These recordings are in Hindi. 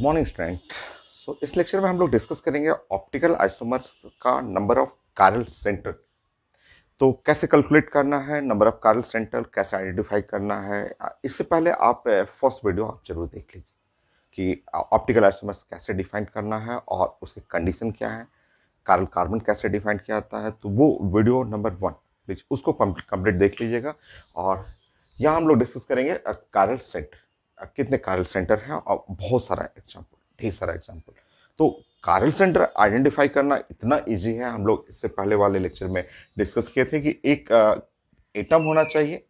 Morning student. इस लेक्चर में हम लोग डिस्कस करेंगे ऑप्टिकल आइसोमर्स का नंबर ऑफ कायरल सेंटर। तो कैसे कैलकुलेट करना है, नंबर ऑफ कायरल सेंटर कैसे आइडेंटिफाई करना है। इससे पहले आप फर्स्ट वीडियो आप जरूर देख लीजिए कि ऑप्टिकल आइसोमर्स कैसे डिफाइन करना है और उसके कंडीशन क्या है, कायरल कार्बन कैसे डिफाइन किया जाता है। तो वो वीडियो नंबर 1 प्लीज उसको कंप्लीट देख लीजिएगा। और यहाँ हम लोग डिस्कस करेंगे कायरल सेंटर, कितने कायरल सेंटर हैं और बहुत सारा एग्जाम्पल, ढेर सारा एग्जाम्पल। तो कायरल सेंटर आइडेंटिफाई करना इतना इजी है। हम लोग इससे पहले वाले लेक्चर में डिस्कस किए थे कि एक एटम होना चाहिए।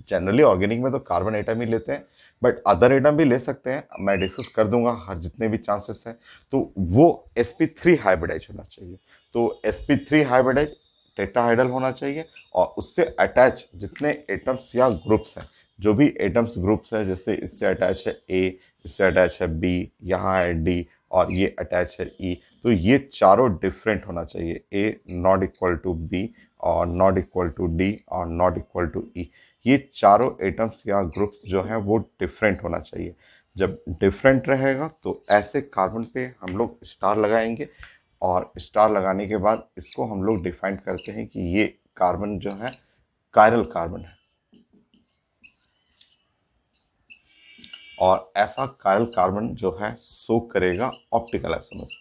जनरली ऑर्गेनिक में तो कार्बन एटम ही लेते हैं, बट अदर एटम भी ले सकते हैं। मैं डिस्कस कर दूंगा हर जितने भी चांसेस हैं। तो वो sp3 हाइब्रिडाइज होना चाहिए। तो sp3 हाइब्रिडाइज टेट्राहाइड्रल होना चाहिए और उससे अटैच जितने एटम्स या ग्रुप्स हैं, जो भी एटम्स ग्रुप्स है, जैसे इससे अटैच है ए, इससे अटैच है बी, यहाँ है डी और ये अटैच है ई। तो ये चारों डिफरेंट होना चाहिए। ए नॉट इक्वल टू बी और नॉट इक्वल टू डी और नॉट इक्वल टू ई। ये चारों एटम्स या ग्रुप्स जो हैं वो डिफरेंट होना चाहिए। जब डिफरेंट रहेगा तो ऐसे कार्बन पे हम लोग स्टार लगाएंगे और स्टार लगाने के बाद इसको हम लोग डिफाइन करते हैं कि ये कार्बन जो है कायरल कार्बन है। और ऐसा कायरल कार्बन जो है शो करेगा ऑप्टिकल आइसोमर्स।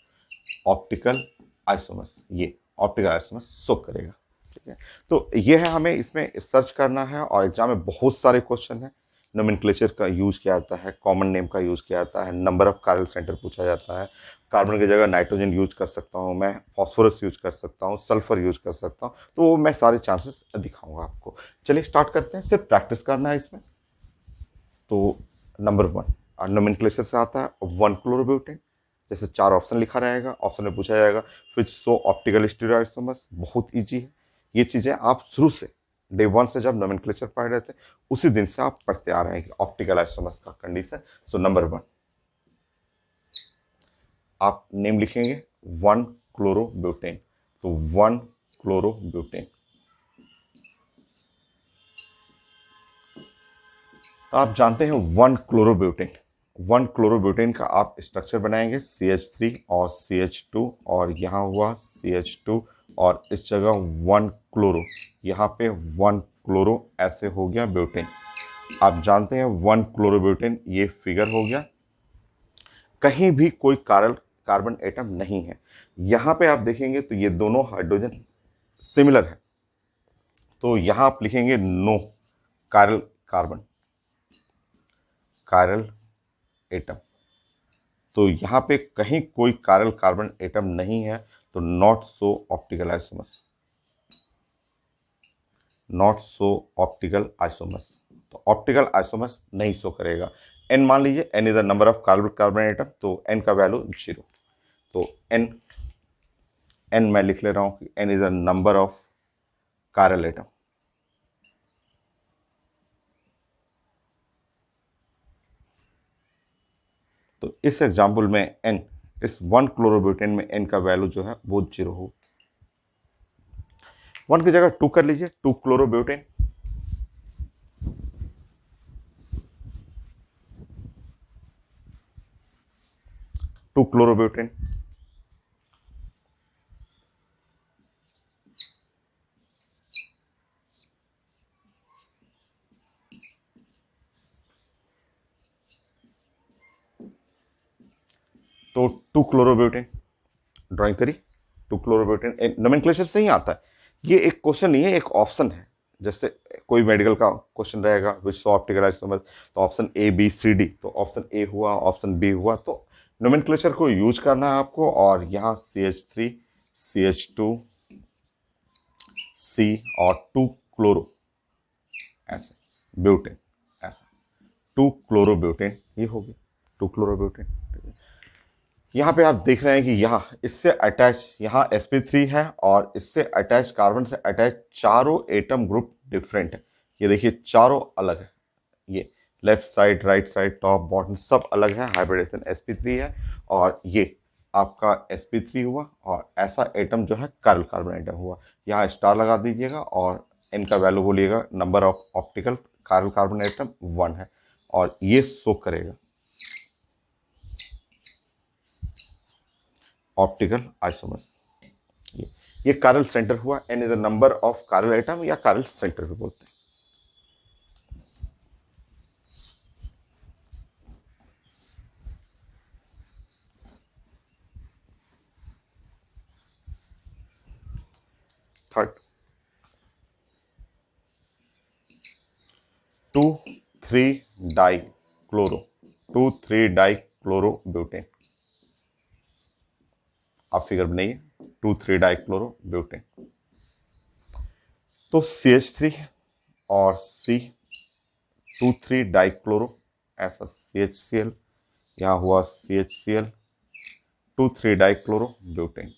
ऑप्टिकल आइसोमर्स, ये ऑप्टिकल आइसोमर्स शो करेगा। ठीक है, तो ये है, हमें इसमें सर्च करना है और एग्जाम में बहुत सारे क्वेश्चन है। नोमेनक्लेचर का यूज किया जाता है, कॉमन नेम का यूज किया जाता है, नंबर ऑफ कायरल सेंटर पूछा जाता है। कार्बन की जगह नाइट्रोजन यूज कर सकता हूँ मैं, फॉस्फोरस यूज कर सकता हूँ, सल्फर यूज कर सकता हूँ। तो वो मैं सारे चांसेस दिखाऊंगा आपको। चलिए स्टार्ट करते हैं, सिर्फ प्रैक्टिस करना है इसमें। तो नंबर 1 नोमेनक्लेचर से आता है 1 क्लोरोब्यूटेन। जैसे 4 ऑप्शन लिखा रहेगा, ऑप्शन में पूछा जाएगा विच शो ऑप्टिकल स्टीरियोआइसोमर्स। बहुत इजी है, ये चीजें आप शुरू से डे 1 से जब नोमेनक्लेचर पढ़ रहे थे उसी दिन से आप पढ़ते आ रहे हैं कि ऑप्टिकल आइसोमर्स का कंडीशन। सो नंबर 1 आप नेम लिखेंगे 1 क्लोरोब्यूटेन। तो 1 क्लोरोब्यूटेन। तो आप जानते हैं 1 क्लोरोब्यूटेन, 1 क्लोरोब्यूटेन का आप स्ट्रक्चर बनाएंगे CH3 और CH2 और यहाँ हुआ CH2 और इस जगह 1 क्लोरो, यहाँ पे 1 क्लोरो ऐसे हो गया ब्यूटेन। आप जानते हैं 1 क्लोरोब्यूटेन, ये फिगर हो गया। कहीं भी कोई कार्बन एटम नहीं है। यहाँ पे आप देखेंगे तो ये दोनों हाइड्रोजन सिमिलर है। तो यहाँ आप लिखेंगे no chiral carbon, chiral atom. तो यहाँ पे कहीं कोई कायरल कार्बन एटम नहीं है, तो not so optical isomers, not so optical isomers. तो ऑप्टिकल आइसोमर्स नहीं शो करेगा। एन मान लीजिए, N is the number of carbon atom, तो एन का वैल्यू 0। तो एन मैं लिख ले रहा हूं कि N is the number of chiral atom. तो इस एग्जाम्पल में एन, इस 1 क्लोरोब्यूटेन में एन का वैल्यू जो है वो 0 हो। 1 की जगह 2 कर लीजिए, 2 क्लोरोब्यूटेन। 2 क्लोरोब्यूटेन। तो 2 क्लोरोब्यूटेन ड्राइंग करी। 2 क्लोरोब्यूटेन नोमेनक्लेचर से ही आता है। ये एक क्वेश्चन नहीं है, एक ऑप्शन है। जैसे कोई मेडिकल का क्वेश्चन रहेगा विच शो ऑप्टिकल आइसोमर्स, तो option A B C D, तो ऑप्शन ए हुआ, ऑप्शन बी हुआ। तो नोमेनक्लेचर को यूज करना है आपको। और यहाँ CH3 CH2 C और 2 क्लोरो ऐसे ब्यूटेन, ऐसा 2 क्लोरोब्यूटेन ये हो गया 2 क्लोरोब्यूटेन। यहाँ पे आप देख रहे हैं कि यहाँ इससे अटैच, यहाँ sp3 है और इससे अटैच, कार्बन से अटैच चारों एटम ग्रुप डिफरेंट है। ये देखिए चारों अलग है, ये left side, right side, top bottom सब अलग है। हाइब्रिडेशन sp3 है और ये आपका sp3 हुआ और ऐसा एटम जो है कायरल कार्बन एटम हुआ। यहाँ स्टार लगा दीजिएगा और इनका वैल्यू बोलिएगा, number of optical chiral carbon atom 1 है और ये शो करेगा। Optical isomers. ये कायरल सेंटर हुआ। N is the number of chiral atom या कायरल सेंटर भी बोलते हैं। थर्ड, 2,3-डाइक्लोरो ब्यूटेन। आप फिगर बनाइए, 2,3-डाइक्लोरो ब्यूटेन। तो CH3 और C, 2,3-डाइक्लोरो, ऐसा CHCl, यहाँ हुआ CHCl, 2,3-डाइक्लोरो ब्यूटेन।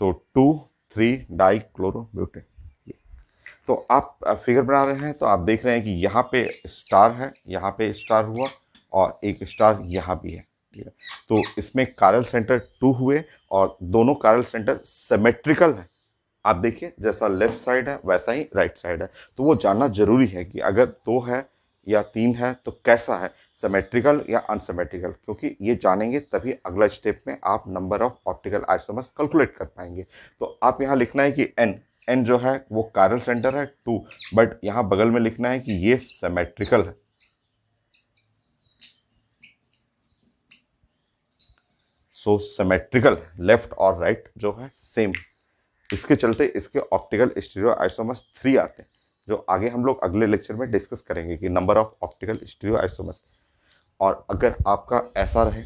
तो 2,3-डाइक्लोरो ब्यूटेन। तो आप फिगर बना रहे हैं तो आप देख रहे हैं कि यहाँ पे स्टार है, यहाँ पे स्टार हुआ और एक स्टार यहाँ भी है। ठीक है, तो इसमें कायरल सेंटर 2 हुए और दोनों कायरल सेंटर सिमेट्रिकल है। आप देखिए जैसा लेफ्ट साइड है वैसा ही राइट साइड है। तो वो जानना जरूरी है कि अगर 2 है या 3 है तो कैसा है, सिमेट्रिकल या अनसिमेट्रिकल, क्योंकि ये जानेंगे तभी अगला स्टेप में आप number of optical isomers calculate कर पाएंगे। तो आप यहाँ लिखना है कि एन जो है वो कायरल सेंटर है 2, बट यहाँ बगल में लिखना है कि ये सिमेट्रिकल है। सो सिमेट्रिकल, लेफ्ट और राइट जो है सेम। इसके चलते इसके ऑप्टिकल स्टीरियो आइसोमर्स 3 आते हैं, जो आगे हम लोग अगले लेक्चर में डिस्कस करेंगे कि number of optical stereo isomers. और अगर आपका ऐसा रहे,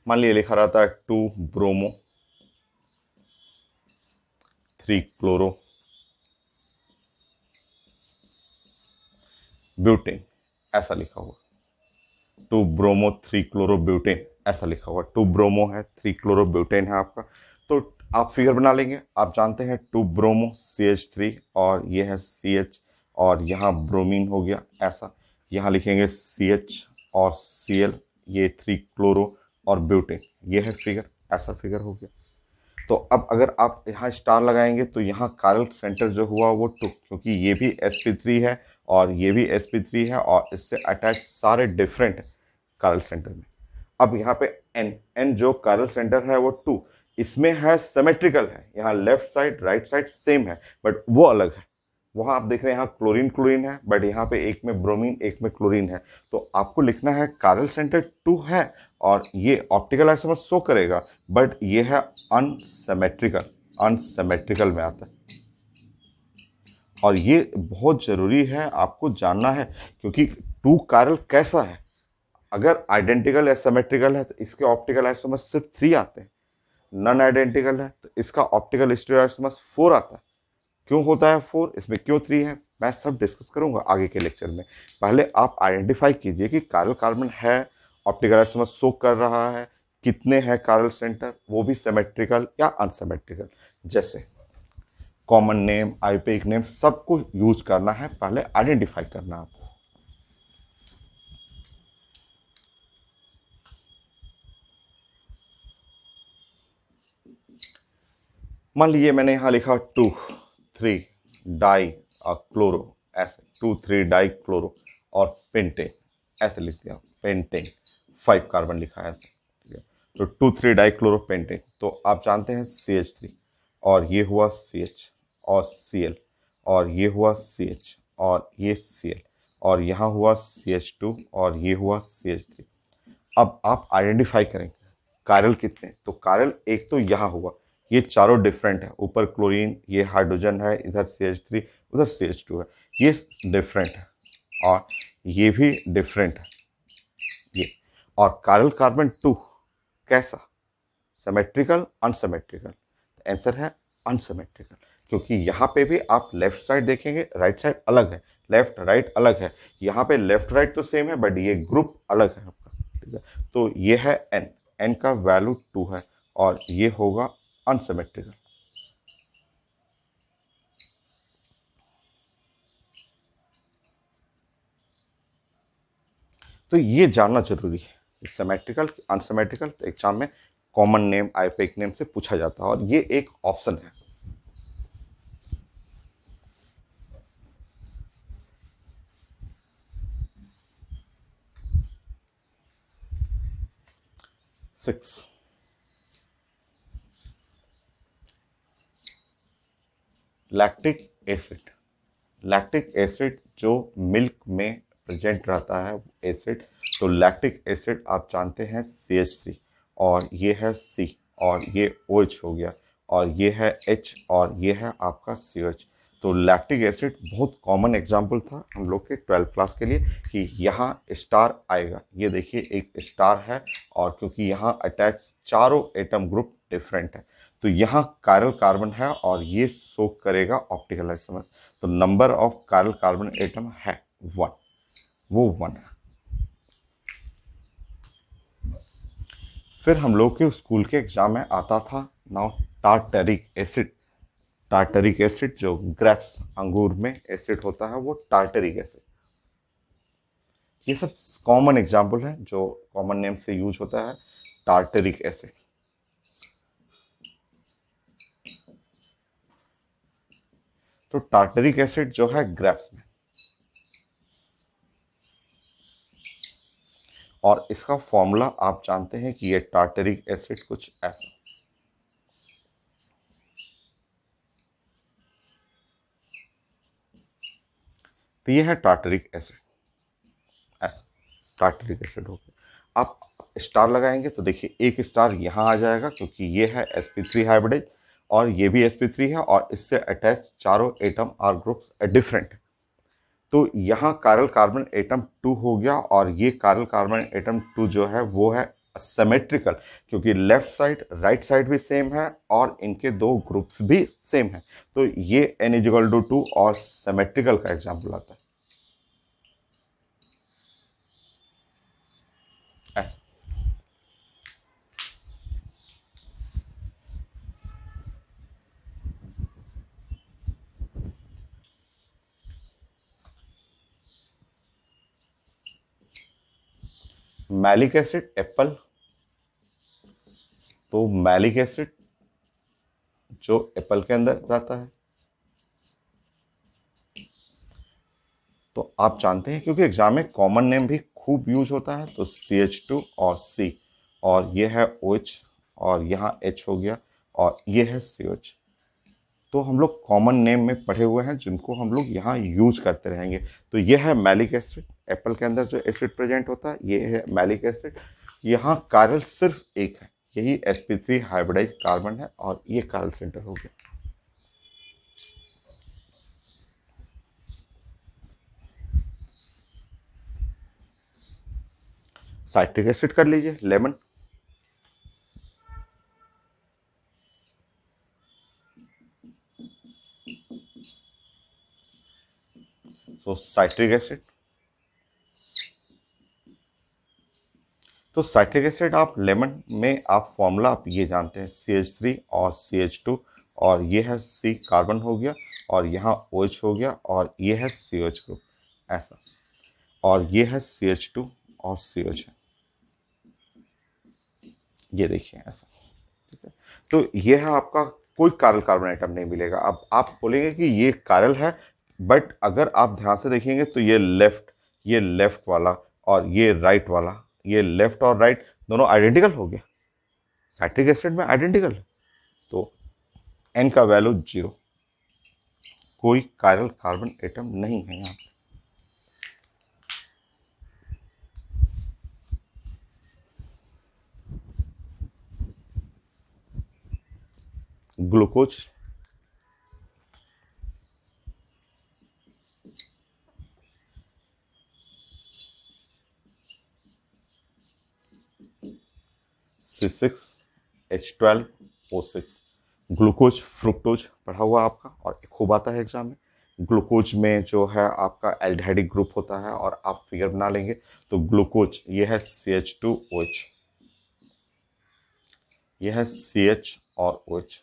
मान लीजिए लिखा रहता है 2 ब्रोमो 3 क्लोरो ब्यूटेन, ऐसा लिखा हुआ। 2 ब्रोमो 3 क्लोरो ब्यूटेन ऐसा लिखा हुआ। 2 ब्रोमो है, 3 क्लोरो ब्यूटेन है आपका। तो आप फिगर बना लेंगे। आप जानते हैं 2 ब्रोमो CH3 और ये है CH और यहाँ ब्रोमीन हो गया ऐसा। यहाँ लिखेंगे CH और Cl, ये 3 क्लोरो और ब्यूटेन, ये है फिगर, ऐसा फिगर हो गया। तो अब अगर आप यहाँ स्टार लगाएंगे तो यहाँ कायरल सेंटर जो हुआ वो 2, क्योंकि ये भी sp3 है और ये भी sp3 है और इससे अटैच सारे डिफरेंट कायरल सेंटर में। अब यहाँ पे एन जो कायरल सेंटर है वो 2, इसमें है सिमेट्रिकल है, यहाँ left side right side same है, बट वो अलग है। वहाँ आप देख रहे हैं यहाँ क्लोरीन क्लोरीन है, बट यहाँ पे एक में ब्रोमीन एक में क्लोरीन है। तो आपको लिखना है कायरल सेंटर 2 है और ये ऑप्टिकल आइसोमर शो करेगा, बट ये है अनसिमेट्रिकल, अनसिमेट्रिकल में आता है। और ये बहुत जरूरी है आपको जानना है, क्योंकि 2 कायरल कैसा है, अगर आइडेंटिकल या सिमेट्रिकल है तो इसके ऑप्टिकल आइसोमर सिर्फ 3 आते हैं। नॉन आइडेंटिकल है तो इसका ऑप्टिकल स्टीरियो आइसोमर 4 आता है। क्यों होता है 4, इसमें क्यों 3 है, मैं सब डिस्कस करूंगा आगे के लेक्चर में। पहले आप आइडेंटिफाई कीजिए कि कायरल कार्बन है, ऑप्टिकल आइसोमर शो कर रहा है, कितने हैं कायरल सेंटर, वो भी सिमेट्रिकल या अनसिमेट्रिकल। जैसे कॉमन नेम, आईयूपीएक नेम सबको यूज करना है, पहले आइडेंटिफाई करना है आपको। मान लीजिए मैंने यहाँ लिखा 2,3-डाई क्लोरो, ऐसे 2,3-डाई क्लोरो और पेंटेन ऐसे लिख दिया, पेंटेन 5 कार्बन लिखा है ऐसे। ठीक है, तो 2,3-डाई क्लोरो पेंटेन। तो आप जानते हैं CH3 और ये हुआ CH और Cl और ये हुआ CH और ये Cl और यहाँ हुआ CH2 और ये हुआ CH3। अब आप आइडेंटिफाई करेंगे कायरल कितने, तो कायरल एक तो यहाँ हुआ, ये चारों डिफरेंट है, ऊपर क्लोरीन, ये हाइड्रोजन है, इधर CH3, उधर CH2 है, ये डिफरेंट है और ये भी डिफरेंट है ये। और कायरल कार्बन 2 कैसा, सिमेट्रिकल अनसिमेट्रिकल, आंसर है अनसिमेट्रिकल, क्योंकि यहाँ पे भी आप लेफ्ट साइड देखेंगे राइट साइड अलग है, लेफ्ट राइट अलग है। यहाँ पे लेफ्ट राइट तो सेम है बट ये ग्रुप अलग है आपका। ठीक है, तो ये है एन का वैल्यू 2 है और ये होगा अनसिमेट्रिकल। तो ये जानना जरूरी है, सिमेट्रिकल अनसिमेट्रिकल, तो एग्जाम में कॉमन नेम आईयूपीएक नेम से पूछा जाता है और ये एक ऑप्शन है। 6। लैक्टिक एसिड, लैक्टिक एसिड जो मिल्क में प्रेजेंट रहता है एसिड, तो लैक्टिक एसिड आप जानते हैं CH3, और ये है C, और ये OH हो गया, और ये है H, और ये है आपका CH। तो लैक्टिक एसिड बहुत कॉमन एग्जाम्पल था हम लोग के 12th क्लास के लिए कि यहाँ स्टार आएगा। ये देखिए एक स्टार है, और क्योंकि यहाँ अटैच चारों एटम ग्रुप डिफरेंट है, तो यहाँ कायरल कार्बन है और ये सोक करेगा ऑप्टिकल आइसोमर्स। तो number of chiral carbon atom है 1, वो 1 है। फिर हम लोग के स्कूल के एग्जाम में आता था now tartaric acid. Tartaric acid जो ग्रेप्स अंगूर में एसिड होता है वो टार्टरिक एसिड। ये सब कॉमन एग्जाम्पल है जो कॉमन नेम से यूज होता है, टार्टरिक एसिड। तो टार्टरिक एसिड जो है ग्रेप्स में, और इसका फॉर्मूला आप जानते हैं कि ये टार्टरिक एसिड कुछ ऐसा। तो ये है टार्टरिक एसिड, ऐसा टार्टरिक एसिड हो गया। आप स्टार लगाएंगे तो देखिए एक स्टार यहाँ आ जाएगा क्योंकि ये है sp3 हाइब्रिडाइज, और ये भी sp3 है, और इससे अटैच चारों एटम आर ग्रुप्स डिफरेंट। तो यहाँ कायरल कार्बन एटम 2 हो गया, और ये कायरल कार्बन एटम 2 जो है वो है सिमेट्रिकल, क्योंकि लेफ्ट साइड राइट साइड भी सेम है और इनके दो ग्रुप्स भी सेम है। तो ये N=2 और सिमेट्रिकल का एग्जाम्पल आता है ऐसा। मैलिक एसिड एप्पल, तो मैलिक एसिड जो एप्पल के अंदर रहता है, तो आप जानते हैं क्योंकि एग्जाम में कॉमन नेम भी खूब यूज होता है, तो CH2 और C, और ये है OH, और यहाँ H हो गया, और ये है CH। तो हम लोग कॉमन नेम में पढ़े हुए हैं जिनको हम लोग यहाँ यूज करते रहेंगे। तो ये है मैलिक एसिड, एप्पल के अंदर जो एसिड प्रेजेंट होता है ये है मैलिक एसिड। यहाँ कायरल सिर्फ एक है, यही sp3 हाइब्रिडाइज कार्बन है, और ये कायरल सेंटर हो गया। साइट्रिक एसिड कर लीजिए, लेमन। सो साइट्रिक एसिड, तो साइट्रिक एसिड आप लेमन में आप फॉर्मूला आप ये जानते हैं CH3 और CH2, और ये है C कार्बन हो गया, और यहाँ OH हो गया, और ये है CH ग्रुप ऐसा, और ये है CH2 और CH है, ये देखिए ऐसा। ठीक है, तो ये है आपका, कोई कायरल कार्बन आइटम नहीं मिलेगा। अब आप बोलेंगे कि ये कायरल है, बट अगर आप ध्यान से देखेंगे तो ये लेफ्ट वाला और ये राइट वाला, ये लेफ्ट और राइट दोनों आइडेंटिकल हो गया, साइट्रिक एसिड में आइडेंटिकल है। तो N का वैल्यू 0, कोई कायरल कार्बन एटम नहीं है यहाँ। Glucose, C6H12O6। ग्लूकोज फ्रुक्टोज पढ़ा हुआ आपका, और खूब आता है एग्जाम में। ग्लूकोज में जो है आपका एल्डिहाइडिक ग्रुप होता है, और आप फिगर बना लेंगे तो ग्लूकोज ये है CH2OH, ये है CH और OH,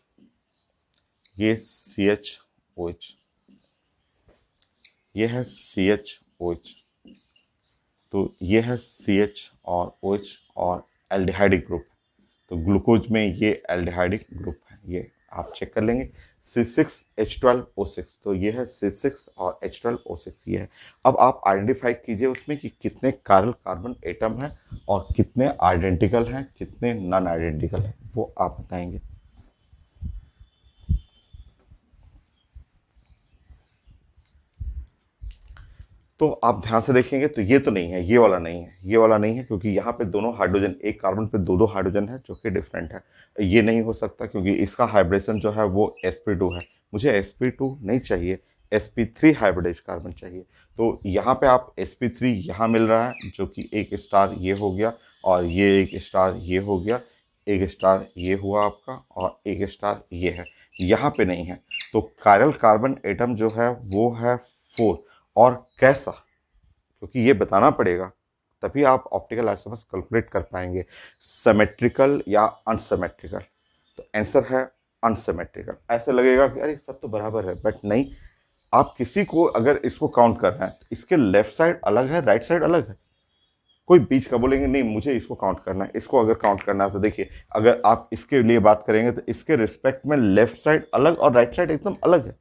ये CHOH, ये है CHOH, तो ये है CH और OH और एल्डिहाइडिक ग्रुप। तो ग्लूकोज में ये एल्डिहाइडिक ग्रुप है, ये आप चेक कर लेंगे C6H12O6, तो ये है C6 और H12O6 ये है। अब आप आइडेंटिफाई कीजिए उसमें कि कितने कायरल कार्बन एटम हैं और कितने आइडेंटिकल हैं, कितने नॉन आइडेंटिकल हैं, वो आप बताएंगे। तो आप ध्यान से देखेंगे तो ये तो नहीं है, ये वाला नहीं है, ये वाला नहीं है, क्योंकि यहाँ पे दोनों हाइड्रोजन, एक कार्बन पे दो दो हाइड्रोजन है जो कि डिफरेंट है। ये नहीं हो सकता क्योंकि इसका हाइब्रिडेशन जो है वो sp2 है, मुझे sp2 नहीं चाहिए, sp3 हाइब्रिडाइज कार्बन चाहिए। तो यहाँ पे आप sp3 यहाँ मिल रहा है जो कि एक स्टार ये हो गया, और ये एक स्टार ये हो गया, एक स्टार ये हुआ आपका, और एक स्टार ये है, यहाँ पे नहीं है। तो कायरल कार्बन एटम जो है वो है 4। और कैसा, क्योंकि ये बताना पड़ेगा, तभी आप ऑप्टिकल आइसोमर्स कैलकुलेट कर पाएंगे, सिमेट्रिकल या अनसिमेट्रिकल। तो आंसर है अनसिमेट्रिकल। ऐसे लगेगा कि अरे सब तो बराबर है, बट नहीं। आप किसी को अगर इसको काउंट करना है तो इसके लेफ्ट साइड अलग है, राइट साइड अलग है, कोई बीच का बोलेंगे नहीं मुझे इसको काउंट करना है, इसको अगर काउंट करना है तो देखिए, अगर आप इसके लिए बात करेंगे तो इसके रिस्पेक्ट में लेफ्ट साइड अलग और राइट साइड एकदम अलग है।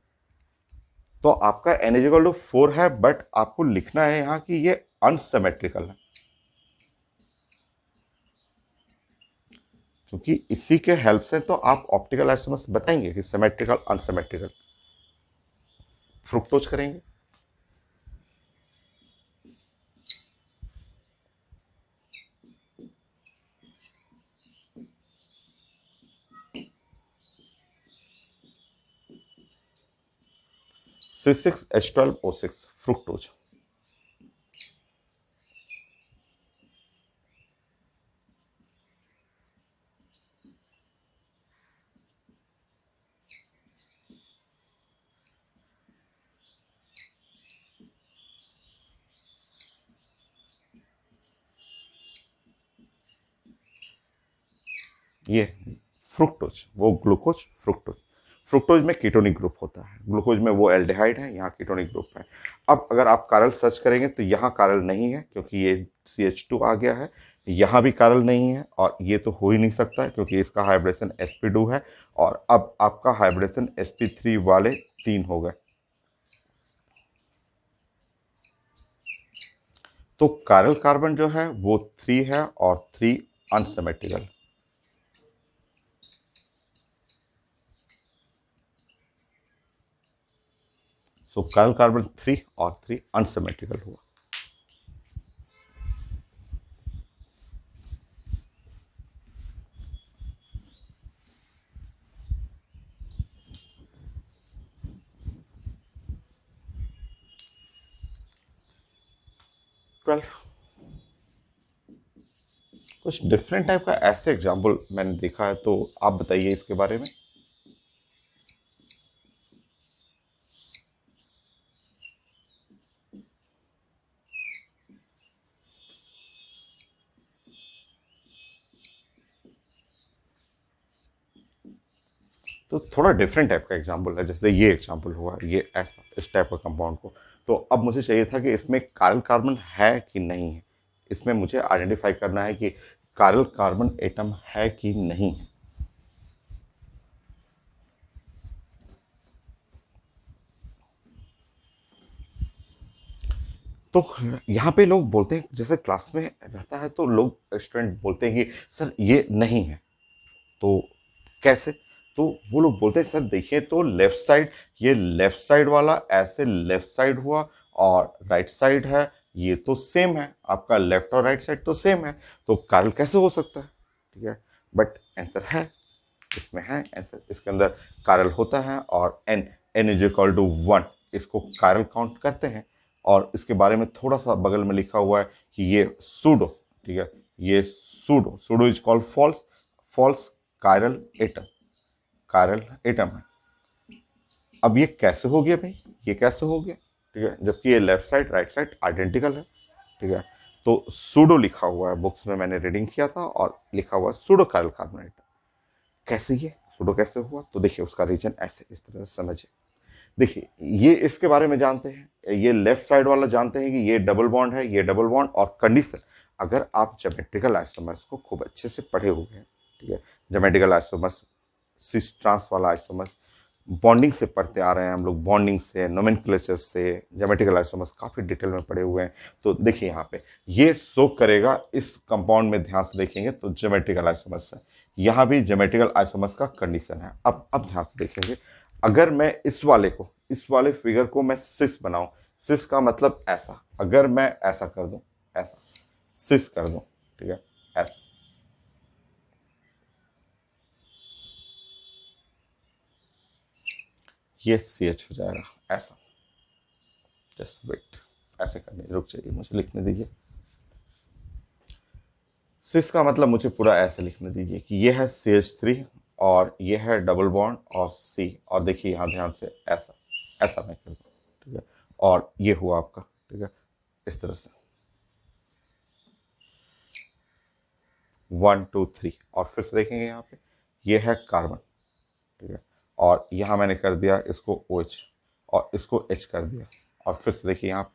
तो आपका n इक्वल टू 4 है, बट आपको लिखना है यहां कि ये अनसिमेट्रिकल है, क्योंकि इसी के हेल्प से तो आप ऑप्टिकल आइसोमर्स बताएंगे कि सिमेट्रिकल अनसिमेट्रिकल। फ्रुक्टोज करेंगे, C6H12O6 फ्रुक्टोज। ये फ्रुक्टोज, वो ग्लूकोज फ्रुक्टोज। फ्रुक्टोज में कीटोनिक ग्रुप होता है, ग्लूकोज में वो एल्डिहाइड है, यहाँ कीटोनिक ग्रुप है। अब अगर आप कारल सर्च करेंगे तो यहाँ कारल नहीं है क्योंकि ये CH2 आ गया है, यहाँ भी कारल नहीं है, और ये तो हो ही नहीं सकता है क्योंकि इसका हाइब्रिडेशन sp2 है, और अब आपका हाइब्रिडेशन sp3 वाले 3 हो गए। तो कारल कार्बन जो है वो 3 है और 3 अनसिमेट्रिकल। सो कारल कार्बन 3 और 3 अनसिमेट्रिकल हुआ। कुछ डिफरेंट टाइप का ऐसे एग्जाम्पल मैंने देखा है, तो आप बताइए इसके बारे में। तो थोड़ा डिफरेंट टाइप का एग्जाम्पल है, जैसे ये एग्जाम्पल हुआ, ये ऐसा इस टाइप का कंपाउंड को। तो अब मुझे चाहिए था कि इसमें कारल कार्बन है कि नहीं है, इसमें मुझे आइडेंटिफाई करना है कि कारल कार्बन एटम है कि नहीं है। तो यहाँ पे लोग बोलते हैं, जैसे क्लास में रहता है तो लोग स्टूडेंट बोलते हैं कि सर ये नहीं है, तो कैसे? तो वो लोग बोलते हैं सर देखिए तो लेफ्ट साइड, ये लेफ्ट साइड वाला ऐसे लेफ्ट साइड हुआ, और राइट साइड है ये तो सेम है, आपका लेफ्ट और राइट साइड तो सेम है, तो कारल कैसे हो सकता है? ठीक है, बट आंसर है, इसमें है आंसर, इसके अंदर कारल होता है, और n इज इक्वल टू 1, इसको कारल काउंट करते हैं। और इसके बारे में थोड़ा सा बगल में लिखा हुआ है कि ये सूडो, ठीक है, ये pseudo, pseudo is called false, false chiral atom, chiral atom है। अब ये कैसे हो गया भाई, ये कैसे हो गया? ठीक है, जबकि ये left side right side identical है। ठीक है, तो सूडो लिखा हुआ है, बुक्स में मैंने रीडिंग किया था, और लिखा हुआ है सूडो कायरल कार्बोनेट। कैसे ये सूडो कैसे हुआ? तो देखिए उसका रीजन ऐसे इस तरह से समझिए। देखिए ये इसके बारे में जानते हैं, ये लेफ्ट साइड वाला जानते हैं कि ये डबल बॉन्ड है, ये डबल बॉन्ड, और कंडीशन, अगर आप ज्योमेट्रिकल आइसोमर्स को खूब अच्छे से पढ़े हुए हैं, ठीक है, ज्योमेट्रिकल आइसोमर्स सिस ट्रांस वाला आइसोमर्स बॉन्डिंग से पढ़ते आ रहे हैं हम लोग, बॉन्डिंग से, नोमेनक्लेचर से, ज्योमेट्रिकल आइसोमर्स काफ़ी डिटेल में पढ़े हुए हैं। तो देखिए यहाँ पे ये शो करेगा, इस कंपाउंड में ध्यान से देखेंगे तो ज्योमेट्रिकल आइसोमर्स है, यहाँ भी ज्योमेट्रिकल आइसोमर्स का कंडीशन है। अब ध्यान से देखेंगे, अगर मैं इस वाले फिगर को मैं सिस बनाऊं, सिस का मतलब ऐसा, अगर मैं ऐसा कर दूं, ऐसा सिस कर दूं, ठीक है, ऐसा, ये सी एच हो जाएगा ऐसा। जस्ट वेट, ऐसे करने रुक जाइए, मुझे लिखने दीजिए। सिस का मतलब मुझे पूरा ऐसे लिखने दीजिए कि ये है CH3 और ये है डबल बॉन्ड और C, और देखिए यहाँ ध्यान से ऐसा, ऐसा मैं कर दूँ, ठीक है, और ये हुआ आपका, ठीक है, इस तरह से 1 2 3, और फिर से देखेंगे यहाँ पे ये है कार्बन, ठीक है, और यहाँ मैंने कर दिया इसको OH और इसको H कर दिया, और फिर से देखिए यहाँ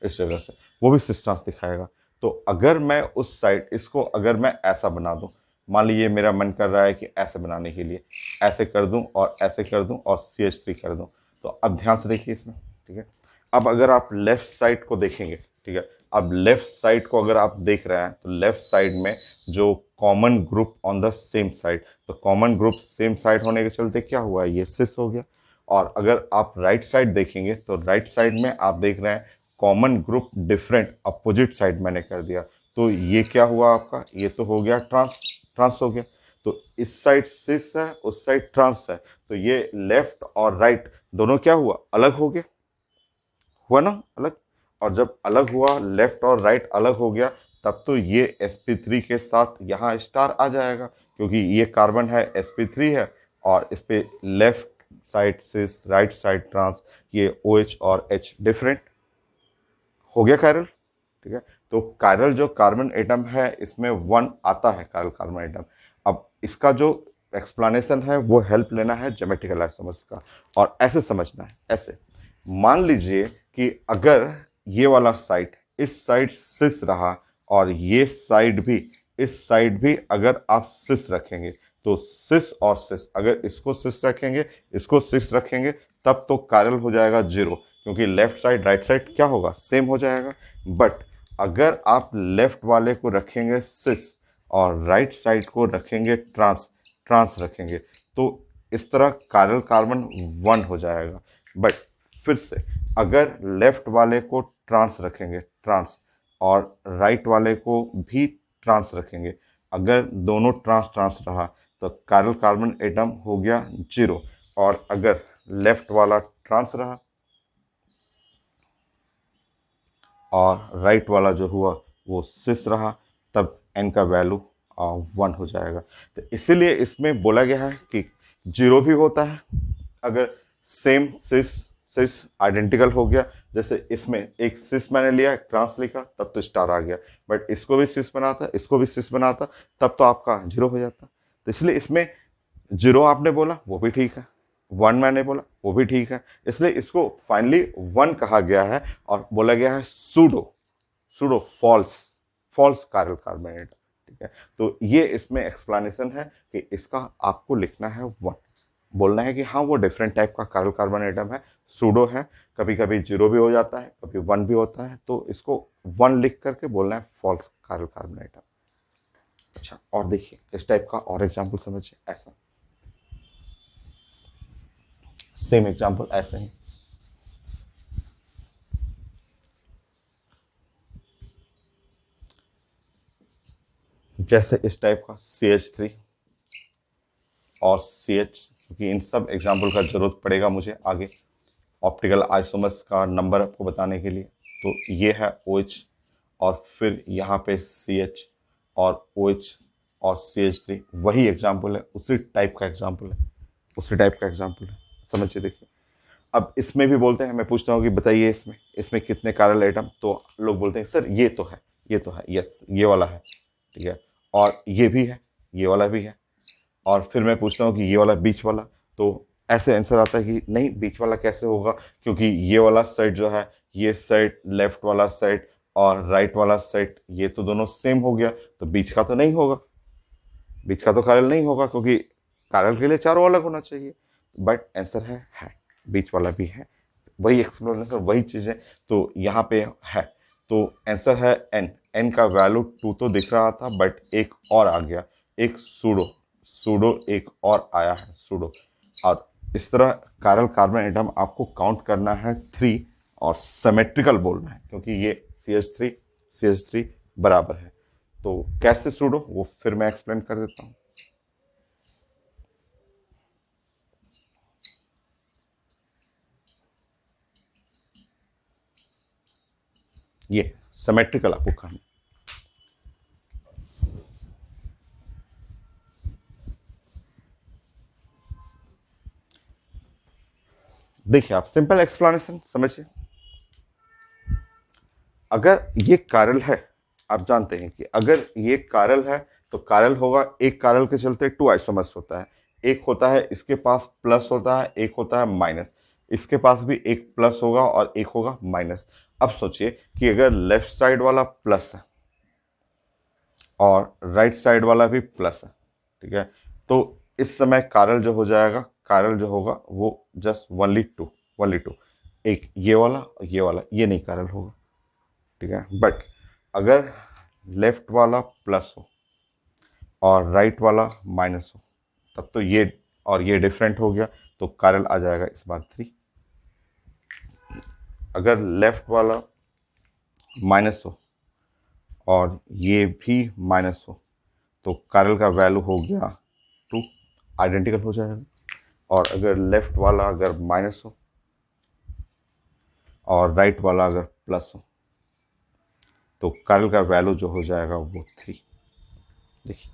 इस जगह से वो भी सिस्टांस दिखाएगा। तो अगर मैं उस साइड इसको अगर मैं ऐसा बना दूं, मान लीजिए मेरा मन कर रहा है कि ऐसे बनाने के लिए ऐसे कर दूं और ऐसे कर दूं और CH3 कर दूं, तो अब ध्यान से देखिए इसमें, ठीक है। अब अगर आप लेफ्ट साइड को देखेंगे, ठीक है, अब लेफ्ट साइड को अगर आप देख रहे हैं तो लेफ्ट साइड में जो common group on the same side, तो कॉमन ग्रुप सेम साइड होने के चलते क्या हुआ, ये सिस हो गया। और अगर आप राइट साइड देखेंगे तो राइट साइड में आप देख रहे हैं common group different opposite side मैंने कर दिया, तो ये क्या हुआ आपका, ये तो हो गया ट्रांस, ट्रांस हो गया। तो इस साइड सिस है, उस साइड ट्रांस है, तो ये लेफ्ट और राइट दोनों क्या हुआ, अलग हो गया, हुआ ना अलग। और जब अलग हुआ, लेफ्ट और राइट अलग हो गया, तब तो ये sp3 के साथ यहाँ स्टार आ जाएगा, क्योंकि ये कार्बन है sp3 है, और इस पे लेफ्ट साइड सिस, राइट साइड ट्रांस, ये OH और H डिफरेंट हो गया कायरल, ठीक है। तो कायरल जो कार्बन एटम है इसमें 1 आता है कायरल कार्बन एटम। अब इसका जो एक्सप्लेनेशन है वो हेल्प लेना है ज्योमेट्रिकल आइसोमर्स का, और ऐसे समझना है, ऐसे मान लीजिए कि अगर ये वाला साइड इस साइड सिस रहा और ये साइड भी, इस साइड भी अगर आप सिस रखेंगे, तो सिस और सिस, अगर इसको सिस रखेंगे, इसको सिस रखेंगे, तब तो कायरल हो जाएगा 0, क्योंकि लेफ्ट साइड राइट साइड क्या होगा, सेम हो जाएगा। बट अगर आप लेफ्ट वाले को रखेंगे सिस और राइट साइड को रखेंगे ट्रांस, ट्रांस रखेंगे, तो इस तरह कायरल कार्बन 1 हो जाएगा। बट फिर से अगर लेफ्ट वाले को ट्रांस रखेंगे, ट्रांस, और राइट वाले को भी ट्रांस रखेंगे, अगर दोनों ट्रांस ट्रांस रहा तो कायरल कार्बन एटम हो गया 0, और अगर लेफ्ट वाला ट्रांस रहा और राइट वाला जो हुआ वो सिस रहा, तब n का वैल्यू 1 हो जाएगा। तो इसीलिए इसमें बोला गया है कि 0 भी होता है अगर सेम सिस, सिस आइडेंटिकल हो गया, जैसे इसमें एक सिस मैंने लिया, ट्रांस लिखा, तब तो स्टार आ गया, बट इसको भी सिस बनाता, इसको भी सिस बनाता, तब तो आपका 0 हो जाता। तो इसलिए इसमें 0 आपने बोला वो भी ठीक है, 1 मैंने बोला वो भी ठीक है, इसलिए इसको फाइनली 1 कहा गया है, और बोला गया है pseudo, pseudo false, false chiral carbon atom, ठीक है। तो ये इसमें एक्सप्लेनेशन है कि इसका आपको लिखना है 1, बोलना है कि हाँ वो डिफरेंट टाइप का कायरल कार्बन एटम है, सूडो है, कभी कभी 0 भी हो जाता है, कभी 1 भी होता है, तो इसको 1 लिख करके बोलना है फॉल्स कायरल कार्बन एटम। अच्छा, और देखिए इस टाइप का और एग्जाम्पल समझिए, ऐसा सेम एग्जाम्पल ऐसे ही, जैसे इस टाइप का CH3 और CH, क्योंकि इन सब एग्जाम्पल का जरूरत पड़ेगा मुझे आगे ऑप्टिकल आइसोमर्स का नंबर आपको बताने के लिए। तो ये है OH और फिर यहाँ पे CH और OH और CH3, वही एग्जाम्पल है, उसी टाइप का एग्जाम्पल है, उसी टाइप का एग्जाम्पल है, समझिए। देखिए अब इसमें भी बोलते हैं, मैं पूछता हूँ कि बताइए इसमें इसमें कितने कायरल एटम, तो लोग बोलते हैं सर ये तो है, ये तो है, यस ये वाला है, ठीक है, और ये भी है, ये वाला भी है, और फिर मैं पूछता हूँ कि ये वाला बीच वाला, तो ऐसे आंसर आता है कि नहीं बीच वाला कैसे होगा, क्योंकि ये वाला साइड जो है, ये साइड लेफ्ट वाला साइड और राइट वाला साइड ये तो दोनों सेम हो गया, तो बीच का तो नहीं होगा, बीच का तो कायरल नहीं होगा, क्योंकि कारल के लिए चारों अलग होना चाहिए, बट आंसर है, बीच वाला भी है, वही एक्सप्लेनेशन वही चीजें, तो यहाँ पे है, तो आंसर है एन। एन का वैल्यू 2 तो दिख रहा था, बट एक और आ गया, एक सूडो, सूडो एक और आया है, सूडो। और इस तरह कारल कार्बन एटम आपको काउंट करना है 3, और सिमेट्रिकल बोलना है, क्योंकि ये CH3 बराबर है। तो कैसे सूडो वो फिर मैं एक्सप्लेन कर देता हूं। ये सिमेट्रिकल आपको करना, देखिए आप सिंपल एक्सप्लेनेशन समझिए। अगर ये कारल है, आप जानते हैं कि अगर ये कारल है तो कारल होगा, एक कारल के चलते 2 आइसोमर्स होता है, एक होता है इसके पास प्लस होता है, एक होता है माइनस, इसके पास भी एक प्लस होगा और एक होगा माइनस। अब सोचिए कि अगर लेफ्ट साइड वाला प्लस है और राइट साइड वाला भी प्लस है, ठीक है, तो इस समय कारल जो हो जाएगा, कारल जो होगा वो जस्ट ओनली टू, एक ये वाला और ये नहीं कारल होगा, ठीक है। बट अगर लेफ्ट वाला प्लस हो और राइट वाला माइनस हो, तब तो ये और ये डिफरेंट हो गया, तो कारल आ जाएगा इस बार 3। अगर लेफ्ट वाला माइनस हो और ये भी माइनस हो, तो कारल का वैल्यू हो गया 2, आइडेंटिकल हो जाएगा। और अगर लेफ्ट वाला अगर माइनस हो और राइट वाला अगर प्लस हो, तो कारल का वैल्यू जो हो जाएगा वो 3। देखिए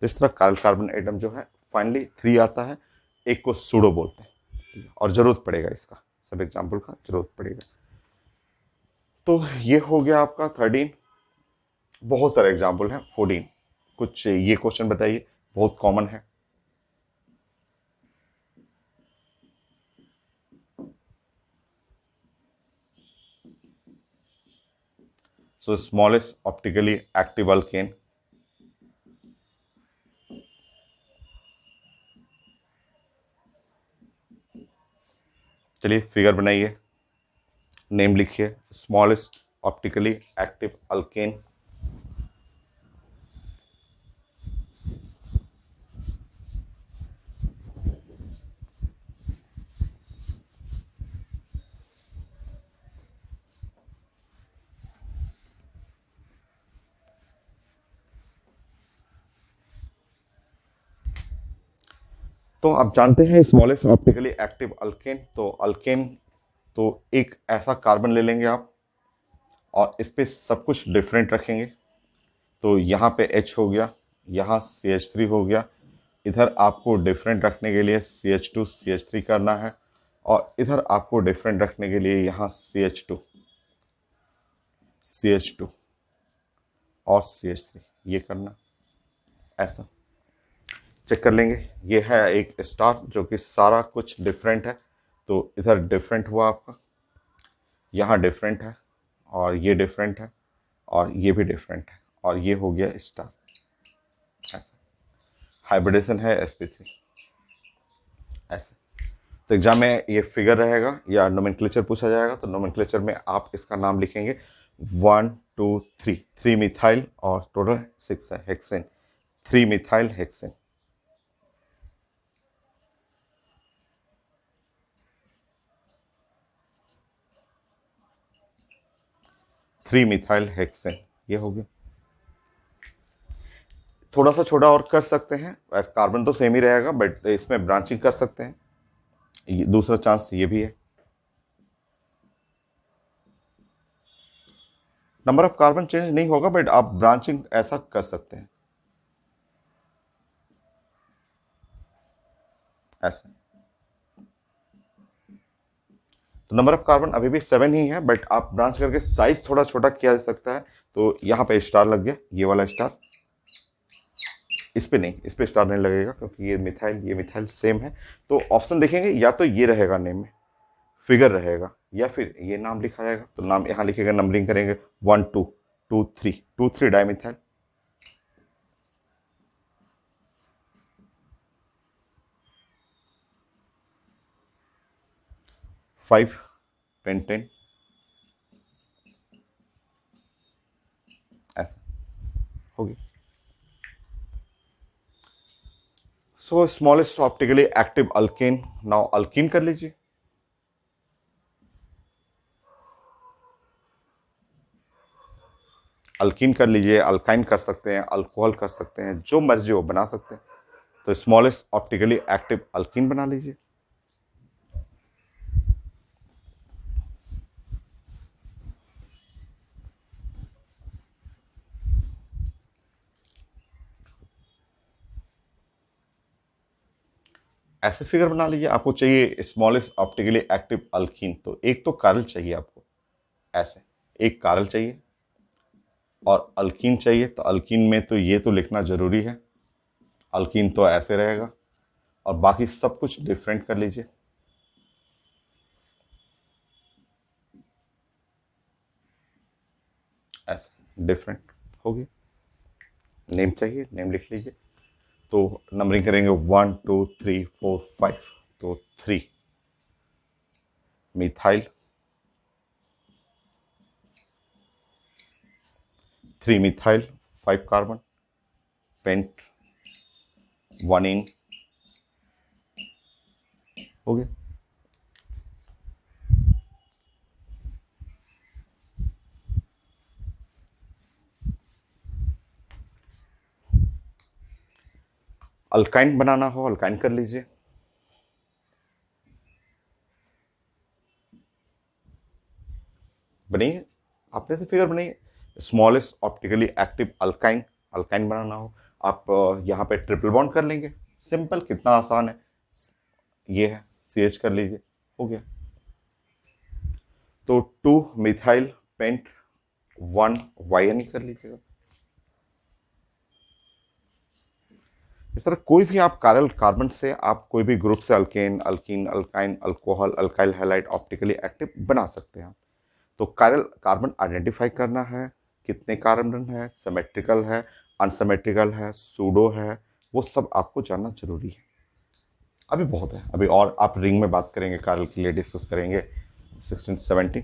इस तरह कारल कार्बन एटम जो है फाइनली 3 आता है, एक को सूडो बोलते हैं, और जरूरत पड़ेगा इसका, सब एग्जाम्पल का जरूरत पड़ेगा। तो ये हो गया आपका 13, बहुत सारे एग्जाम्पल हैं 14। कुछ ये क्वेश्चन बताइए, बहुत कॉमन है। सो स्मॉलेस्ट ऑप्टिकली एक्टिव अल्केन, चलिए फिगर बनाइए, नेम लिखिए, स्मॉलेस्ट ऑप्टिकली एक्टिव अल्केन। तो आप जानते हैं स्मॉलेस्ट ऑप्टिकली एक्टिव अल्केन, तो अल्केन तो एक ऐसा कार्बन ले लेंगे आप और इस पे सब कुछ डिफरेंट रखेंगे। तो यहाँ पे H हो गया, यहाँ CH3 हो गया, इधर आपको डिफरेंट रखने के लिए CH2 CH3 करना है, और इधर आपको डिफरेंट रखने के लिए यहाँ CH2 और CH3 ये करना, ऐसा चेक कर लेंगे। ये है एक स्टार जो कि सारा कुछ डिफरेंट है, तो इधर डिफरेंट हुआ आपका, यहाँ डिफरेंट है, और ये डिफरेंट है, और ये भी डिफरेंट है, और ये हो गया स्टार, ऐसा हाइब्रिडेशन है sp3, ऐसे। तो एग्जाम में ये फिगर रहेगा या नोमेनक्लेचर पूछा जाएगा, तो नोमेनक्लेचर में आप इसका नाम लिखेंगे 1 2 3, 3 मिथाइल और टोटल 6 है hexane, 3 methyl hexane, 3 methyl hexane, ये हो गया। थोड़ा सा छोटा और कर सकते हैं, कार्बन तो सेम ही रहेगा बट इसमें ब्रांचिंग कर सकते हैं, दूसरा चांस ये भी है। नंबर ऑफ कार्बन चेंज नहीं होगा बट आप ब्रांचिंग ऐसा कर सकते हैं, ऐसा। तो नंबर ऑफ कार्बन अभी भी 7 ही है, बट आप ब्रांच करके साइज थोड़ा छोटा किया जा सकता है। तो यहाँ पे स्टार लग गया, ये वाला स्टार, इस पे नहीं, इस पे स्टार नहीं लगेगा क्योंकि ये मिथाइल सेम है। तो ऑप्शन देखेंगे, या तो ये रहेगा नेम में, फिगर रहेगा, या फिर ये नाम लिखा रहेगा, तो नाम यहाँ लिखेगा, नंबरिंग करेंगे 1 2 2 3 डाइमिथाइल, 5 पेंटेन, ऐसा होगी। सो smallest optically active alkane, now alkyne कर लीजिए। अल्कीन कर लीजिए, अल्काइन कर सकते हैं, अल्कोहल कर सकते हैं, जो मर्जी हो बना सकते हैं। तो स्मॉलेस्ट ऑप्टिकली एक्टिव अल्कीन बना लीजिए। ऐसे फिगर बना लीजिए। आपको चाहिए स्मॉलेस्ट ऑप्टिकली एक्टिव अल्कीन, तो एक तो कारल चाहिए आपको, ऐसे एक कारल चाहिए और अल्कीन चाहिए। तो अल्कीन में तो ये तो लिखना जरूरी है, अल्कीन तो ऐसे रहेगा और बाकी सब कुछ डिफरेंट कर लीजिए। ऐसे डिफरेंट होगी। नेम चाहिए, नेम लिख लीजिए। तो नंबरिंग करेंगे 1 2 3 4 5, तो 3 मिथाइल, 3 मिथाइल 5 कार्बन, पेंट 1 इन, हो गया। अल्काइन बनाना हो अल्काइन कर लीजिए। बनाइए, आपने से फिगर बनाइए। Smallest optically active alkyne, alkyne बनाना हो आप यहाँ पे ट्रिपल बॉन्ड कर लेंगे। सिंपल, कितना आसान है। ये है CH कर लीजिए, हो गया। तो 2 मिथाइल पेंट 1 YN कर लीजिएगा। इस तरह कोई भी आप कारल कार्बन से आप कोई भी ग्रुप से alkane, alkyne, alkyne, alcohol, alkyl halide optically active बना सकते हैं। तो कारल कार्बन आइडेंटिफाई करना है, कितने कार्बन है, सिमेट्रिकल है, अनसिमेट्रिकल है, सूडो है, वो सब आपको जानना जरूरी है। अभी बहुत है, अभी और आप रिंग में बात करेंगे, कारल के लिए डिस्कस करेंगे 16 17।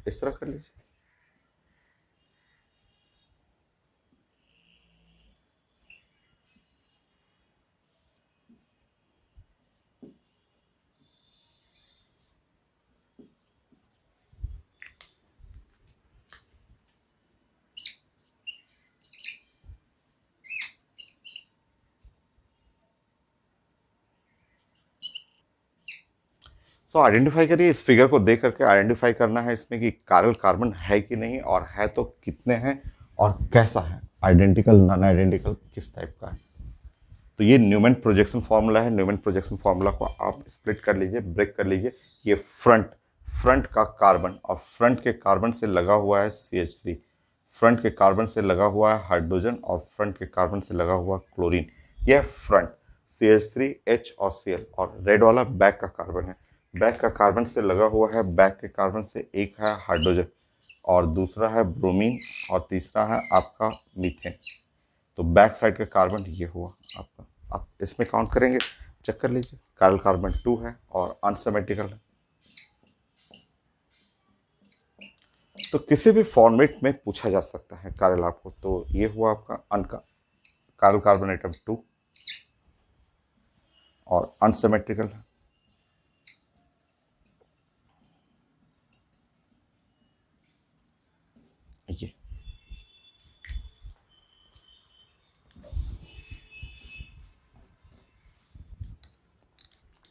इस तरह कर लीजिए। तो आइडेंटिफाई करिए, इस फिगर को देख करके आइडेंटिफाई करना है इसमें कि कारल कार्बन है कि नहीं, और है तो कितने हैं और कैसा है, आइडेंटिकल, नॉन आइडेंटिकल, किस टाइप का है। तो ये न्यूमैन प्रोजेक्शन फार्मूला है। न्यूमैन प्रोजेक्शन फार्मूला को आप स्प्लिट कर लीजिए, ब्रेक कर लीजिए। ये फ्रंट फ्रंट का कार्बन और फ्रंट के कार्बन से लगा हुआ है CH3, फ्रंट के कार्बन से लगा हुआ है हाइड्रोजन और फ्रंट के कार्बन से लगा हुआ क्लोरीन। यह फ्रंट CH3H और Cl, और रेड वाला बैक का कार्बन है। बैक का कार्बन से लगा हुआ है, बैक के कार्बन से एक है हाइड्रोजन और दूसरा है ब्रोमीन और तीसरा है आपका मीथेन। तो बैक साइड का कार्बन ये हुआ आपका। आप इसमें काउंट करेंगे, चेक कर लीजिए। कारल कार्बन 2 है और अनसिमेट्रिकल है। तो किसी भी फॉर्मेट में पूछा जा सकता है कारल आपको। तो ये हुआ आपका अनका कारल कार्बन एटम 2 और अनसिमेट्रिकल है। ये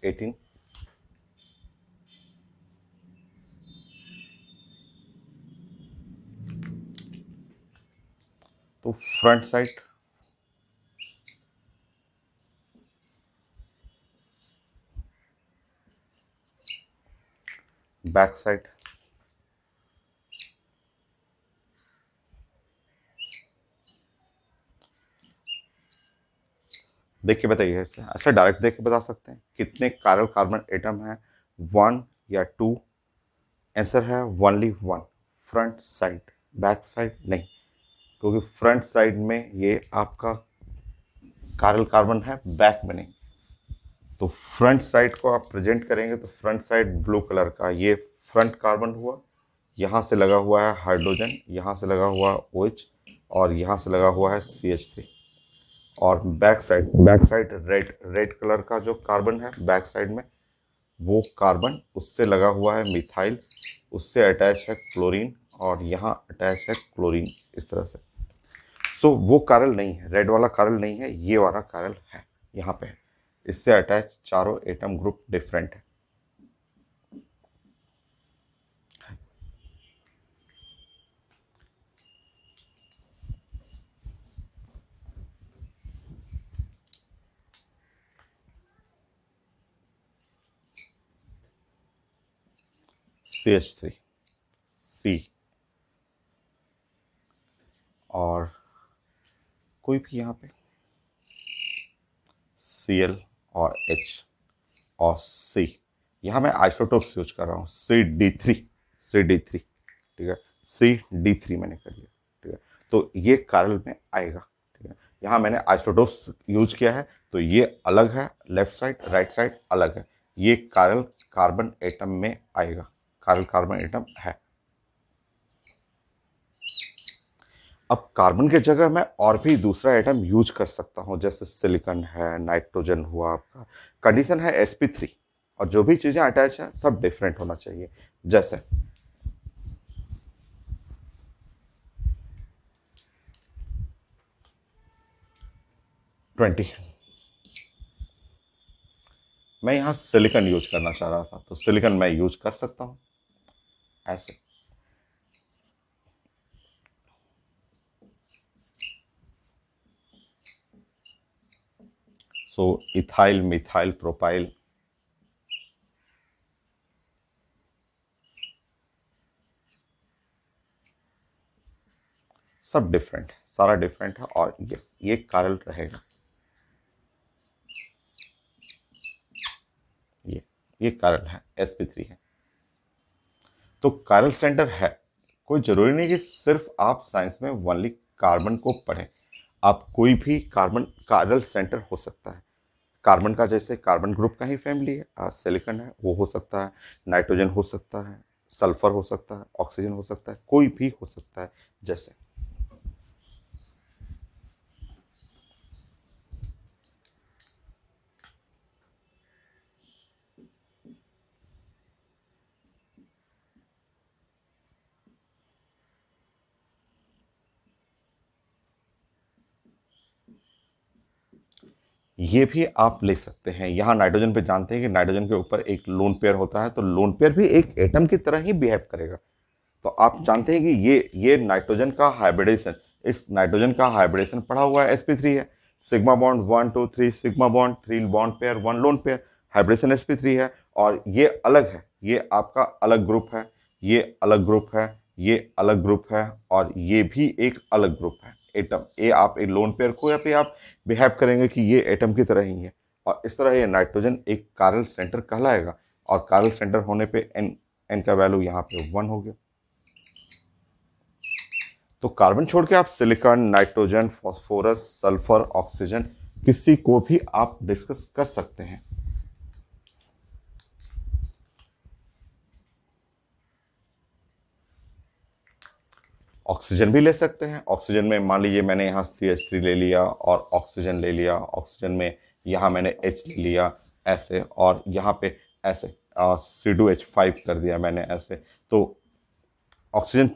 18, तो फ्रंट साइड, बैक साइड, देख के बताइए। ऐसे अच्छा डायरेक्ट देख के बता सकते हैं कितने कारल कार्बन एटम है, 1 या 2। आंसर है only 1। Front side, back side नहीं, क्योंकि फ्रंट साइड में ये आपका कारल कार्बन है बैक बनेंगे। तो फ्रंट साइड को आप प्रेजेंट करेंगे तो फ्रंट साइड ब्लू कलर का, ये फ्रंट कार्बन हुआ, यहाँ से लगा हुआ है हाइड्रोजन, यहाँ से लगा हुआ है OH और यहाँ से लगा हुआ है CH3। और back side red red colour का जो कार्बन है बैक साइड में, वो कार्बन उससे लगा हुआ है मिथाइल, उससे अटैच है क्लोरीन और यहाँ अटैच है क्लोरीन इस तरह से। सो वो कारल नहीं है, रेड वाला कारल नहीं है, ये वाला कारल है, यहाँ पे है। इससे अटैच चारों एटम ग्रुप डिफरेंट है। CH3 C और कोई भी यहाँ पे Cl और H और C। यहाँ मैं आइसोटोप्स यूज कर रहा हूँ CD3 ठीक है, CD3 मैंने कर लिया ठीक है। तो ये कारल में आएगा ठीक है। यहाँ मैंने आइसोटोप्स यूज किया है तो ये अलग है, लेफ्ट साइड राइट साइड अलग है, ये कारल कार्बन एटम में आएगा, कारल कार्बन एटम है। अब कार्बन के जगह मैं और भी दूसरा एटम यूज कर सकता हूं, जैसे सिलिकॉन है, नाइट्रोजन हुआ आपका। कंडीशन है sp3 और जो भी चीजें अटैच है सब डिफरेंट होना चाहिए। जैसे ट्वेंटी, मैं यहां सिलिकॉन यूज करना चाह रहा था तो सिलिकॉन मैं यूज कर सकता हूं ऐसे। सो इथाइल मिथाइल प्रोपाइल, सब डिफरेंट है, सारा डिफरेंट है और ये कारल रहेगा। ये कारल है, sp3 है। तो कारल सेंटर है, कोई जरूरी नहीं कि सिर्फ आप साइंस में ओनली कार्बन को पढ़ें, आप कोई भी कार्बन कारल सेंटर हो सकता है। कार्बन का जैसे कार्बन ग्रुप का ही फैमिली है, सिलिकॉन है वो हो सकता है, नाइट्रोजन हो सकता है, सल्फर हो सकता है, ऑक्सीजन हो सकता है, कोई भी हो सकता है। जैसे ये भी आप ले सकते हैं। यहाँ नाइट्रोजन पे जानते हैं कि नाइट्रोजन के ऊपर एक लोन पेयर होता है, तो लोन पेयर भी एक एटम की तरह ही बिहेव करेगा। तो आप जानते हैं कि ये नाइट्रोजन का हाइब्रिडेशन, इस नाइट्रोजन का हाइब्रिडेशन पढ़ा हुआ है sp3 है, sigma bond 1 2 3 sigma bond 3 bond pair 1 lone pair, hybridisation sp3 है। और ये अलग है, ये आपका अलग ग्रुप है, ये अलग ग्रुप है, ये अलग ग्रुप है और ये भी एक अलग ग्रुप है एटम। ये आप एक लोन पेयर को या पे आप बिहेव करेंगे कि ये एटम की तरह ही है और इस तरह ये नाइट्रोजन एक कारल सेंटर कहलाएगा। और कारल सेंटर होने पे एन का वैल्यू यहाँ पे 1 हो गया। तो कार्बन छोड़ के आप silicon, nitrogen, phosphorus, sulphur, oxygen किसी को भी आप डिस्कस कर सकते हैं। ऑक्सीजन भी ले सकते हैं। ऑक्सीजन में मान लीजिए मैंने यहाँ CH3 ले लिया और ऑक्सीजन ले लिया, ऑक्सीजन में यहाँ मैंने H ले लिया ऐसे, और यहाँ पे ऐसे C2H5 कर दिया मैंने ऐसे। तो ऑक्सीजन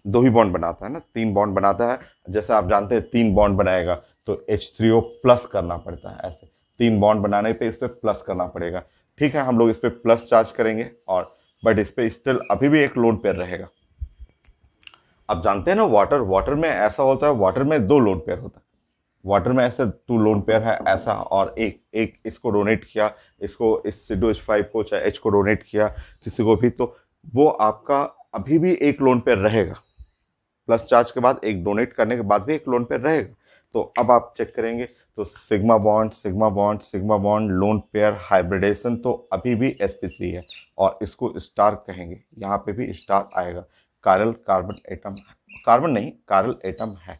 2 ही बॉन्ड बनाता है ना, 3 बॉन्ड बनाता है। जैसे आप जानते हैं 3 बॉन्ड बनाएगा तो H3O प्लस करना पड़ता है ऐसे, 3 बॉन्ड बनाने पे इस पर प्लस करना पड़ेगा। ठीक है, हम लोग इस पर प्लस चार्ज करेंगे और बट इस पर स्टिल अभी भी एक लोन पेयर रहेगा। आप जानते हैं ना वाटर में ऐसा होता है, वाटर में 2 लोन पेयर होता है। वाटर में ऐसे 2 लोन पेयर है ऐसा, और एक एक इसको डोनेट किया, इसको इस C2H5 को चाहे H को डोनेट किया किसी को भी, तो वो आपका अभी भी एक लोन पेयर रहेगा। प्लस चार्ज के बाद एक डोनेट करने के बाद भी एक लोन पेयर रहेगा। तो अब आप चेक करेंगे तो sigma bond sigma bond sigma bond lone pair hybridisation तो अभी भी sp3 है और इसको स्टार कहेंगे, यहाँ पे भी स्टार आएगा। कारल कार्बन एटम, कार्बन नहीं कारल एटम है।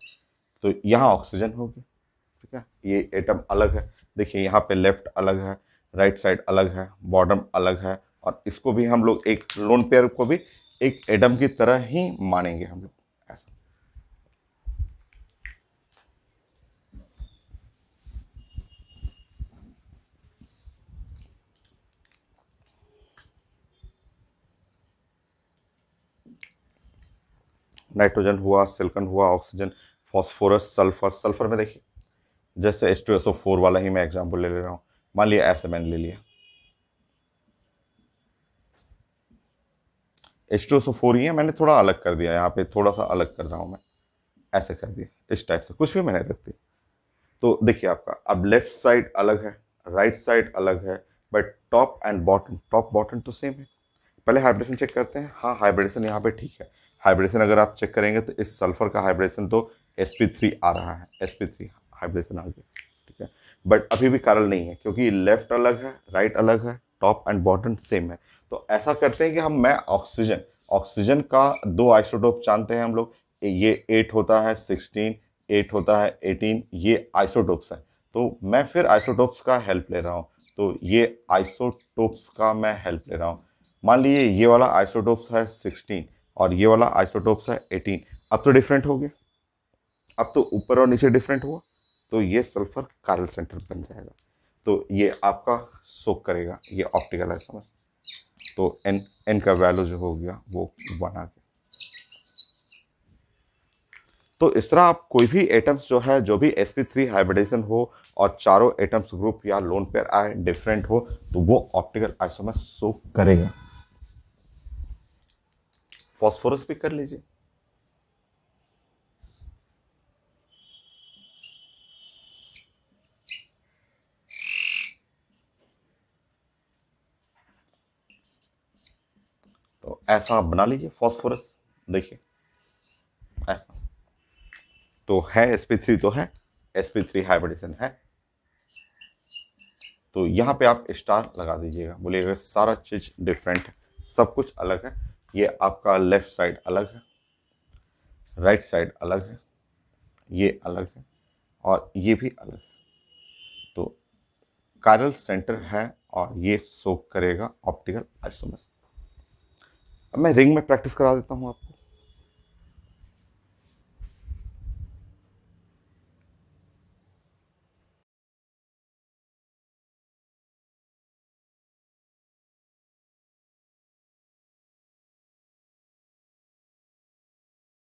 तो यहाँ ऑक्सीजन हो गया। ठीक है, ये एटम अलग है। देखिए यहाँ पे लेफ्ट अलग है, राइट साइड अलग है, बॉटम अलग है, और इसको भी हम लोग एक लोन पेयर को भी एक एटम की तरह ही मानेंगे हम लोग ऐसा। नाइट्रोजन हुआ, सिलिकॉन हुआ, ऑक्सीजन, फास्फोरस, सल्फर। सल्फर में देखिए जैसे H2SO4 वाला ही मैं एग्जांपल ले रहा हूँ। मान लिया ऐसे मैंने ले लिया, H2SO4 ही है, मैंने थोड़ा अलग कर दिया, यहाँ पे थोड़ा सा अलग कर रहा हूँ मैं, ऐसे कर दिया, इस टाइप से कुछ भी मैंने रख दिया। तो देखिए आपका अब लेफ्ट साइड अलग है, राइट साइड अलग है, but top and bottom, top bottom तो सेम है। पहले हाइब्रिडेशन चेक करते हैं। हाँ, हाइब्रिडेशन यहाँ पे ठीक है। हाइब्रिडेशन अगर आप चेक करेंगे तो इस सल्फर का हाइब्रिडेशन तो sp3 आ रहा है, sp3 हाइब्रिडेशन आ गया, ठीक है। बट अभी भी कारल नहीं है, क्योंकि लेफ्ट अलग है, राइट अलग है, टॉप एंड बॉटम सेम है। तो ऐसा करते हैं कि मैं ऑक्सीजन, ऑक्सीजन का दो आइसोटोप जानते हैं हम लोग, ये 8 होता है, 16, 8 होता है, 18, ये आइसोटोप्स है। तो मैं फिर आइसोटोप्स का हेल्प ले रहा हूँ। तो ये आइसोटोप्स का मैं हेल्प ले रहा हूँ। मान लीजिए ये वाला आइसोटोप्स है 16 और ये वाला आइसोटोप्स है 18। अब तो डिफरेंट हो गया, अब तो ऊपर और नीचे डिफरेंट हुआ, तो ये सल्फर कायरल सेंटर बन जाएगा। तो ये आपका सोक करेगा, ये ऑप्टिकल आइसोमर्स। तो एन एन का वैल्यू जो हो गया वो 1 आ गया। तो इस तरह आप कोई भी एटम्स जो है, जो भी sp3 हाइब्रिडेशन हो और चारों एटम्स ग्रुप या लोन पेयर आए डिफरेंट हो, तो वो ऑप्टिकल आइसोमर्स शो करेगा। फॉस्फोरस भी कर लीजिए। तो ऐसा आप बना लीजिए फॉस्फोरस, देखिए ऐसा तो है, sp3 तो है, sp3 हाइब्रिडेशन है। तो यहाँ पे आप स्टार लगा दीजिएगा, बोलिएगा सारा चीज डिफरेंट है, सब कुछ अलग है। ये आपका लेफ्ट साइड अलग है, राइट साइड अलग है, ये अलग है, और ये भी अलग है। तो कायरल सेंटर है और ये सोक करेगा ऑप्टिकल आइसोमर्स। अब मैं रिंग में प्रैक्टिस करा देता हूँ आपको।